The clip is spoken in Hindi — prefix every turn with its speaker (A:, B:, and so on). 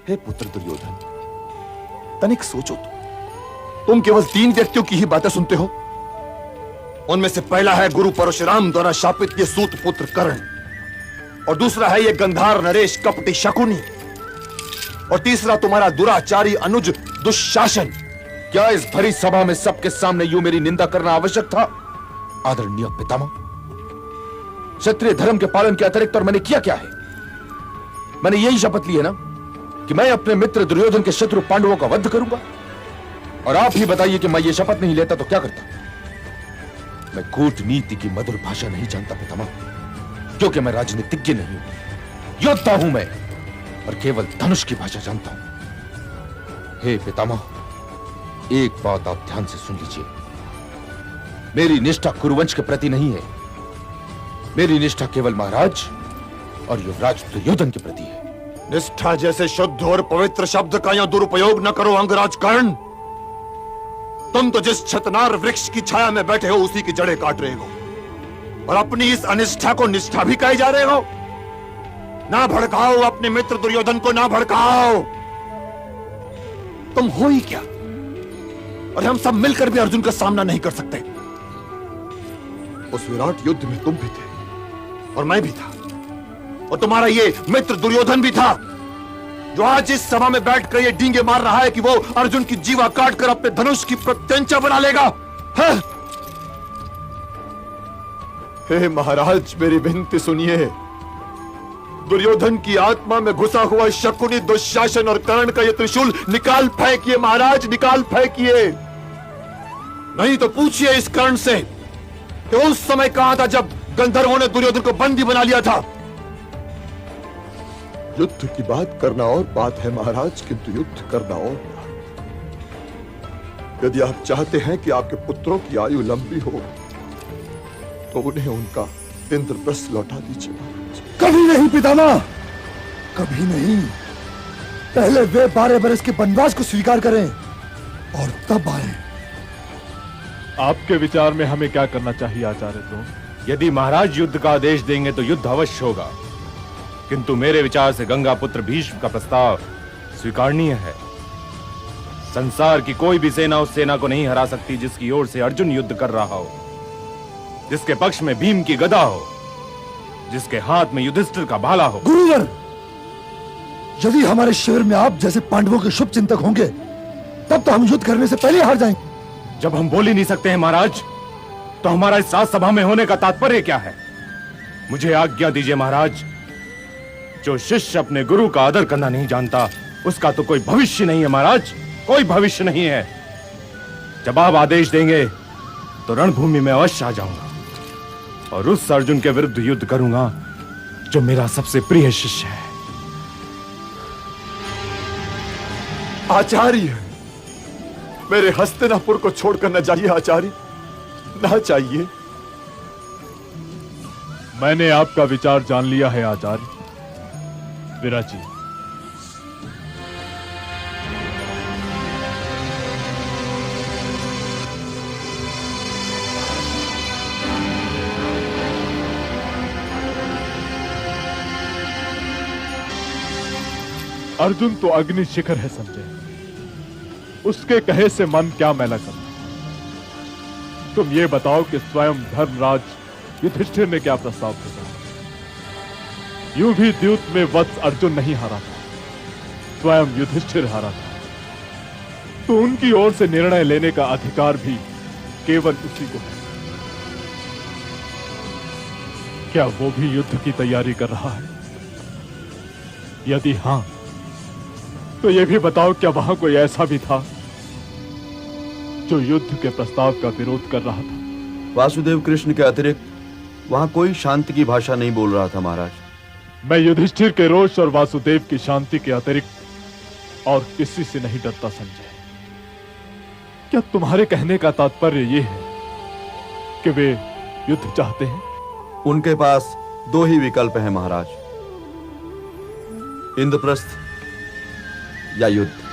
A: हे पुत्र दुर्योधन, तनिक सोचो तुम केवल 3 व्यक्तियों की ही बातें सुनते हो। उनमें से पहला है गुरु परशुराम द्वारा शापित ये सूत पुत्र कर्ण, और दूसरा है ये गंधार नरेश कपटी शकुनी, और तीसरा तुम्हारा दुराचारी अनुज दुशासन। क्या इस भरी सभा में सबके सामने यूं मेरी निंदा करना आवश्यक था? आदरणीय पितामह, क्षत्रिय धर्म के पालन के अतिरिक्त और मैंने किया क्या है? मैंने यही शपथ ली है ना कि मैं अपने मित्र दुर्योधन के शत्रु पांडवों का वध करूंगा। और आप ही बताइए कि मैं ये शपथ नहीं लेता तो क्या करता? मैं कूटनीति की मधुर भाषा नहीं जानता पितामह, क्योंकि मैं राजनीतिज्ञ नहीं हूं, योद्धा हूं मैं, और केवल धनुष की भाषा जानता हूं। हे पितामह, एक बात आप ध्यान से सुन लीजिए। मेरी निष्ठा कुरुवंश के प्रति नहीं है, मेरी निष्ठा केवल महाराज और युवराज दुर्योधन के प्रति है। निष्ठा जैसे शुद्ध और पवित्र शब्द का यहां दुरुपयोग न करो अंगराज कर्ण। तुम तो जिस छतनार वृक्ष की छाया में बैठे हो उसी की जड़ें काट रहे हो, और अपनी इस अनिष्ठा को निष्ठा भी कहे जा रहे हो। ना भड़काओ अपने मित्र दुर्योधन को, ना भड़काओ। तुम हो ही क्या, और हम सब मिलकर भी अर्जुन का सामना नहीं कर सकते। उस विराट युद्ध में तुम भी थे और मैं भी था, और तुम्हारा ये मित्र दुर्योधन भी था, जो आज इस सभा में बैठकर ये डींगे मार रहा है कि वो अर्जुन की जीवा काटकर अपने धनुष की प्रत्यंचा बना लेगा। हे महाराज, मेरी विनती सुनिए। दुर्योधन की आत्मा में घुसा हुआ शकुनी, दुशासन और कर्ण का ये त्रिशूल निकाल फेंकिए महाराज, निकाल फेंकिए। नहीं तो पूछिए इस कर्ण से कि उस समय कहां था जब गंधर्वों ने दुर्योधन को बंदी बना लिया था। युद्ध की बात करना और बात है महाराज, किंतु युद्ध करना और बात। यदि आप चाहते हैं कि आपके पुत्रों की आयु लंबी हो तो उन्हें उनका इंद्रप्रस्थ लौटा दीजिए।
B: कभी नहीं पितामह, कभी नहीं। पहले वे 12 बरस के वनवास को स्वीकार करें और तब आए।
C: आपके विचार में हमें क्या करना चाहिए आचार्य द्रोण?
D: यदि महाराज युद्ध का आदेश देंगे तो युद्ध अवश्य होगा, किंतु मेरे विचार से गंगा पुत्र भीष्म का प्रस्ताव स्वीकारनीय है। संसार की कोई भी सेना उस सेना को नहीं हरा सकती जिसकी ओर से अर्जुन युद्ध कर रहा हो, जिसके पक्ष में भीम की गदा हो, जिसके हाथ में युधिष्ठिर का भाला हो।
B: गुरुवर, यदि हमारे शिविर में आप जैसे पांडवों के शुभ चिंतक होंगे तब तो हम युद्ध करने से पहले हार जाएंगे।
D: जब हम बोल ही नहीं सकते हैं महाराज, तो हमारा इस राजसभा में होने का तात्पर्य क्या है? मुझे आज्ञा दीजिए महाराज। जो शिष्य अपने गुरु का आदर करना नहीं जानता उसका तो कोई भविष्य नहीं है महाराज, कोई भविष्य नहीं है। जब आप आदेश देंगे तो रणभूमि में अवश्य आ जाऊंगा और उस अर्जुन के विरुद्ध युद्ध करूंगा जो मेरा सबसे प्रिय शिष्य है।
A: आचार्य, मेरे हस्तिनापुर को छोड़कर न जाइए आचार्य, ना चाहिए।
C: मैंने आपका विचार जान लिया है आचार्य। विराजी, अर्जुन तो अग्नि शिखर है संजय, उसके कहे से मन क्या मैला करना। तुम ये बताओ कि स्वयं धर्मराज युधिष्ठिर ने क्या प्रस्ताव भेजा? यूं भी द्यूत में वत्स अर्जुन नहीं हारा था, स्वयं युधिष्ठिर हारा था। तो उनकी ओर से निर्णय लेने का अधिकार भी केवल उसी को है। क्या वो भी युद्ध की तैयारी कर रहा है? यदि हां, तो यह भी बताओ क्या वहां कोई ऐसा भी था जो युद्ध के प्रस्ताव का विरोध कर रहा था?
E: वासुदेव कृष्ण के अतिरिक्त वहां कोई शांति की भाषा नहीं बोल रहा था महाराज।
C: मैं युधिष्ठिर के रोष और वासुदेव की शांति के अतिरिक्त और किसी से नहीं डरता संजय। क्या तुम्हारे कहने का तात्पर्य यह है कि वे युद्ध चाहते हैं?
E: उनके पास 2 ही विकल्प हैं महाराज, इंद्रप्रस्थ या युद्ध।